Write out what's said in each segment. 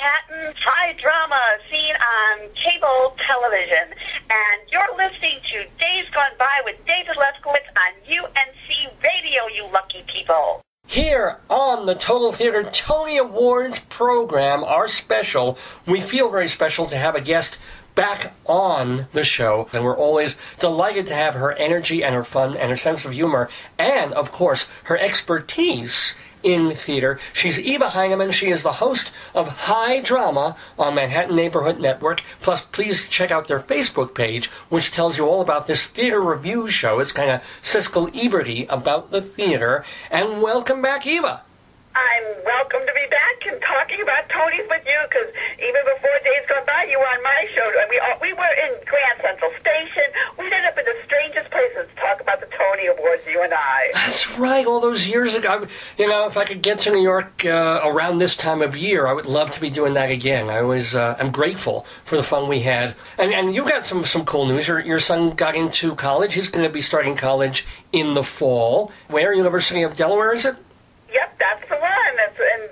Manhattan's high drama seen on cable television. And you're listening to Days Gone By with David Lefkowitz on UNC Radio, you lucky people. Here on the Total Theater Tony Awards program, our special, we feel very special to have a guest back on the show, and we're always delighted to have her energy and her fun and her sense of humor and, of course, her expertise in theater. She's Eva Heinemann. She is the host of High Drama on Manhattan Neighborhood Network. Plus, please check out their Facebook page, which tells you all about this theater review show. It's kind of Siskel Ebert-y about the theater. And welcome back, Eva. I'm welcome to be back and talking about Tonys with you, because even before Days Gone By, you were on my show. And we were in Grand Central Station. We ended up in the strangest places to talk about the Tony Awards, you and I. That's right, all those years ago. You know, if I could get to New York around this time of year, I would love to be doing that again. I always am grateful for the fun we had. And you got some cool news. Your son got into college. He's going to be starting college in the fall. Where? University of Delaware, is it? Yep, that's the one.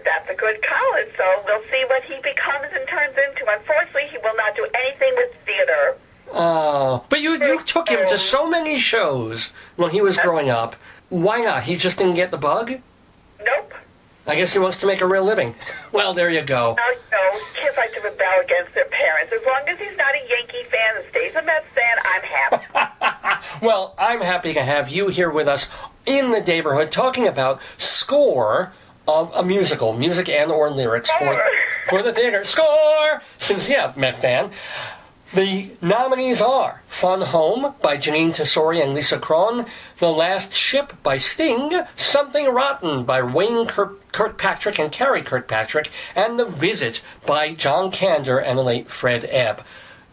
That's a good college, so we'll see what he becomes and turns into. Unfortunately, he will not do anything with theater. Oh, but you took him to so many shows when he was growing up. Why not? He just didn't get the bug? Nope. I guess he wants to make a real living. Well, there you go. No, kids like to rebel against their parents. As long as he's not a Yankee fan and stays a Mets fan, I'm happy. Well, I'm happy to have you here with us in the neighborhood talking about score of a musical, music and or lyrics for the theater. Score! Since, Met fan. The nominees are Fun Home by Janine Tesori and Lisa Kron, The Last Ship by Sting, Something Rotten by Wayne Kirkpatrick and Carrie Kirkpatrick, and The Visit by John Kander and the late Fred Ebb.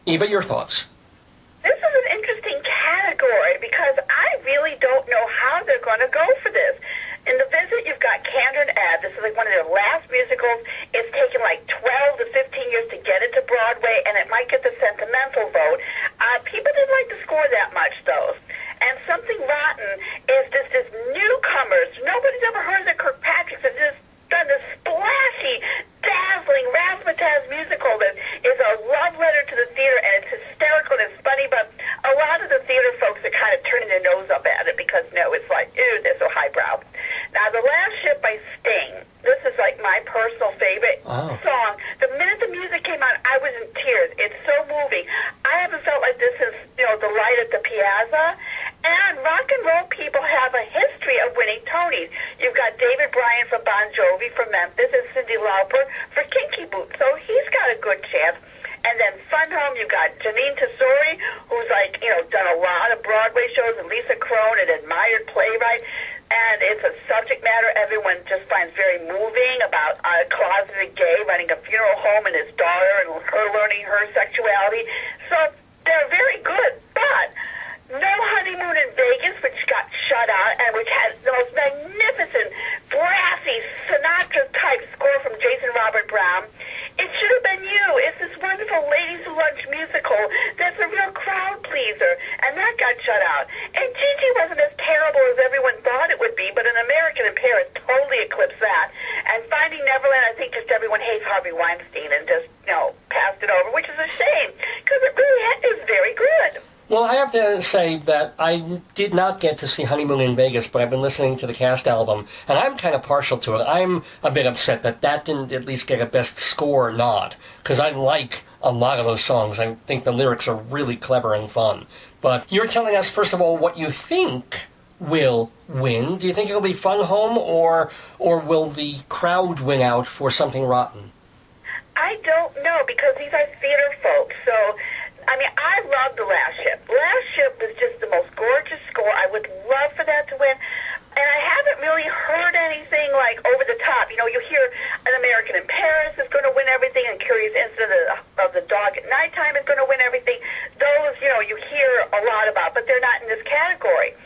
Eva, your thoughts? This is an interesting category because I really don't know how they're going to go for this. In The Visit, you've got Kander and Ebb. This is like one of their last musicals. It's taken like 12 to 15 years to get it to Broadway, and it might get the sentimental vote. People didn't like the score that much, though. And Something Rotten is just this newcomers. Nobody's ever heard of the Kirkpatricks. It's just done this splashy, dazzling razzmatazz musical that is a love letter to the theater, and it's hysterical and it's funny, but a lot of the theater folks are kind of turning their nose up at it because, it's like, ew, they're so highbrow. Now, The Last Ship by Sting, this is like my personal favorite song. The minute the music came on, I was in tears. It's so moving. I haven't felt like this since, The Light at the Piazza. And rock and roll people have a history of winning Tonys. You've got David Bryan from Bon Jovi from Memphis and Cyndi Lauper for Kinky Boots. So he's got a good chance. And then Fun Home, you've got Janine Tesori, who's done a lot of Broadway shows, and Lisa Kron, an admired playwright. And it's a subject matter everyone just finds very moving about a closeted gay running a funeral home and his daughter and her learning her sexuality. So they're very good, but no Honeymoon in Vegas, which got shut out, and which has the most magnificent, brassy, Sinatra-type score from Jason Robert Brown. It should have been you. It's this wonderful Ladies Who Lunch musical that's a real crowd pleaser, and that got shut out. And Gigi wasn't as terrible as everyone thought it would be, but An American in Paris totally eclipsed that. And Finding Neverland, I think just everyone hates Harvey Weinstein and just, passed it over, which is a shame, because it really is very good. Well, I have to say that I did not get to see Honeymoon in Vegas, but I've been listening to the cast album, and I'm kind of partial to it. I'm a bit upset that didn't at least get a Best Score nod, because I like a lot of those songs. I think the lyrics are really clever and fun. But you're telling us, first of all, what you think will win. Do you think it'll be Fun Home, or will the crowd win out for Something Rotten? I don't know, because these are theater folks, so I love The Last Ship. Last Ship was just the most gorgeous score. I would love for that to win. And I haven't really heard anything like over the top. You hear An American in Paris is going to win everything, and Curious Incident of the Dog at Nighttime is going to win everything. Those, you hear a lot about, but they're not in this category.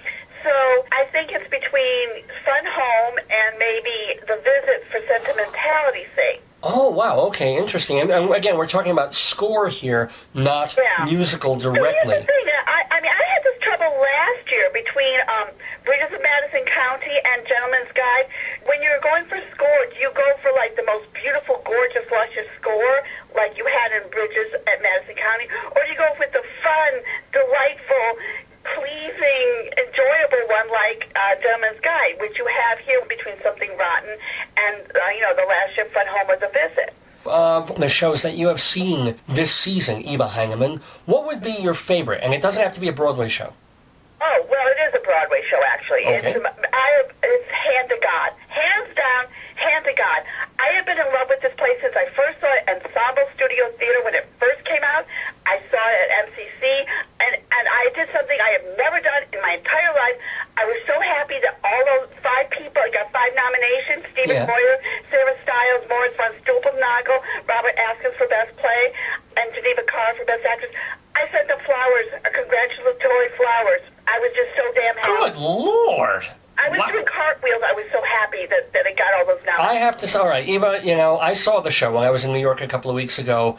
So I think it's between Fun Home and maybe The Visit for sentimentality's sake. Oh, wow, okay, interesting. And again, we're talking about score here, not musical directly. So here's the thing. I had this trouble last year between Bridges of Madison County and Gentleman's Guide. When you're going for score, do you go for, the most beautiful, gorgeous, lush obnoxious score like you had in Bridges at Madison County, or do you go with the fun, delightful, pleasing, enjoyable one like Gentleman's Guide, which you have here between Something Rotten and, The Last Ship Went Home with a Visit? The shows that you have seen this season, Eva Heinemann, what would be your favorite? And it doesn't have to be a Broadway show. Oh, well, it is a Broadway show, actually. Okay. It's hand to God. Hands down, hand to God. I have been in love with this place since I first saw it at Ensemble Studio Theater when it first came out. I saw it at MCC, and I did something I have never done in my entire life. I was so happy that all those 5 people, I got 5 nominations, Stephen Moyer, Sarah Stiles, Morris von Stolpenagel, Robert Askins for Best Play, and Geneva Carr for Best Actress. I sent them flowers, congratulatory flowers. I was just so damn happy. Good Lord! I was doing cartwheels. I was so happy that it got all those nominations. I have to say, all right, Eva, I saw the show when I was in New York a couple of weeks ago.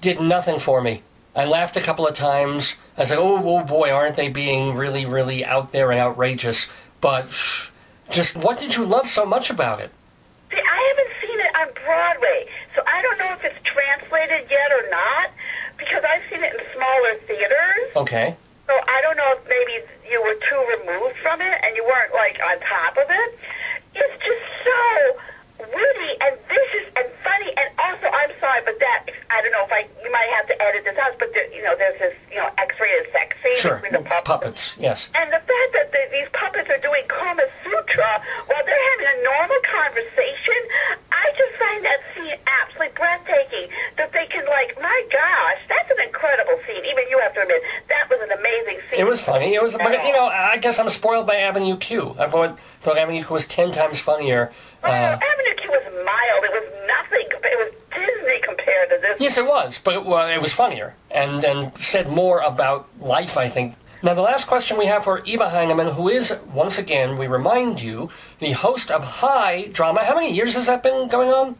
Did nothing for me. I laughed a couple of times. I said, oh boy, aren't they being really, really out there and outrageous. But just what did you love so much about it? See, I haven't seen it on Broadway, so I don't know if it's translated yet or not, because I've seen it in smaller theaters. Okay. So I don't know if maybe you were too removed from it and you weren't, on top of it. It's just so witty and vicious and funny, and also, I'm sorry, but I don't know if you might have to edit this out, but there's this, X-rated sex scene between the puppets. Yes. And the fact that these puppets are doing Kama Sutra while they're having a normal conversation, I just find that scene absolutely breathtaking. That they can, my gosh, that's an incredible scene. Even you have to admit, that was an amazing scene. It was funny. It was, but, I guess I'm spoiled by Avenue Q. I thought Avenue Q was 10 times funnier. Avenue Q was mild. It was nothing. It was Disney compared to this. Yes, it was, but it was funnier and said more about life, I think. Now, the last question we have for Eva Heinemann, who is, once again, we remind you, the host of High Drama. How many years has that been going on?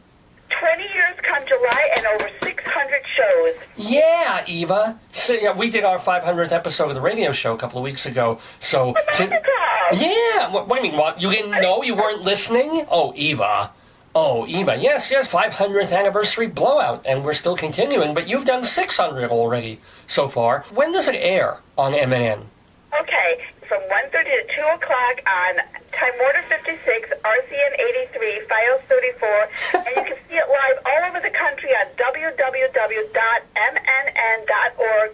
20 years come July and over 600 shows. Yeah, Eva. So, we did our 500th episode of the radio show a couple of weeks ago. So, yeah. What do you mean? What? You didn't know? You weren't listening? Oh, Eva. Yes, 500th anniversary blowout, and we're still continuing, but you've done 600 already so far. When does it air on MNN? Okay, from 1:30 to 2 o'clock on Time Warner 56, RCN 83, Files 34, and you can see it live all over the country on www.mnn.org.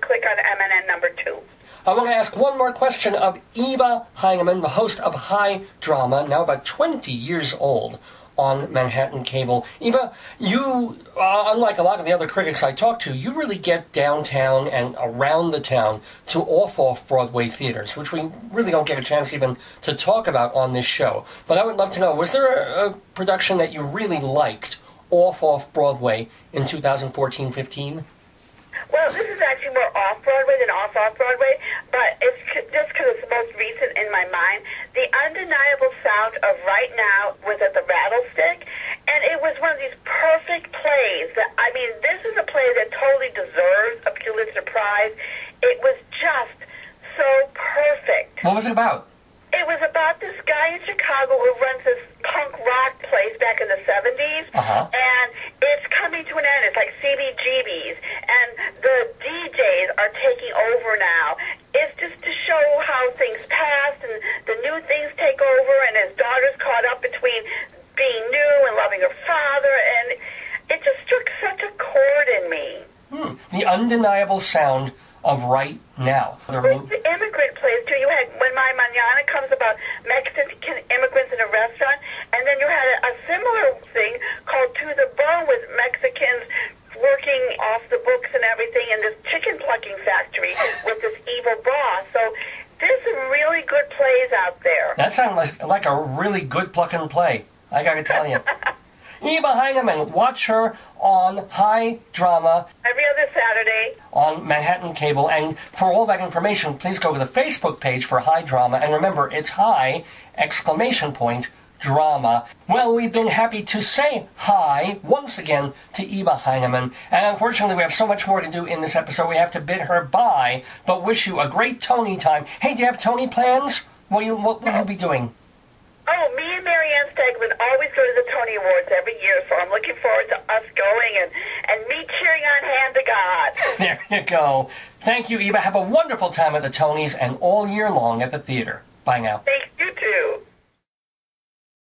Click on MNN number 2. I want to ask one more question of Eva Heinemann, the host of High Drama, now about 20 years old, on Manhattan Cable. Eva, you, unlike a lot of the other critics I talk to, you really get downtown and around the town to off-Broadway theaters, which we really don't get a chance even to talk about on this show. But I would love to know, was there a production that you really liked off-Broadway in 2014-15? Well, this is actually more off-Broadway than off-Broadway, but it's just because it's the most recent in my mind. The undeniable sound of Right Now was at the Rattlestick, and it was one of these perfect plays. This is a play that totally deserves a Pulitzer Prize. It was just so perfect. What was it about? It was about this guy in Chicago who runs this punk rock place back in the 70s, and it's coming to an end. It's like CBGBs, and the DJs are taking over now. It's just to show how things passed and the new things take over, and his daughter's caught up between being new and loving her father, and it just struck such a chord in me. The undeniable sound of Right Now. The immigrant plays, too. You had When My Mañana comes about Mexican immigrants in a restaurant, and then you had a similar thing called To the Bone with Mexicans working off the books and everything in this chicken plucking factory with this evil boss. So there's some really good plays out there. That sounds like a really good plucking play, I gotta tell you. Eva Heinemann, watch her on High Drama every other Saturday on Manhattan Cable. And for all that information, please go to the Facebook page for High Drama. And remember, it's High, ! Drama. Well, we've been happy to say hi once again to Eva Heinemann. And unfortunately, we have so much more to do in this episode, we have to bid her bye, but wish you a great Tony time. Hey, do you have Tony plans? What will you be doing? Me and Marianne Stegman always go to the Tony Awards every year, so I'm looking forward to us going and There you go. Thank you, Eva. Have a wonderful time at the Tonys and all year long at the theater. Bye now. Thanks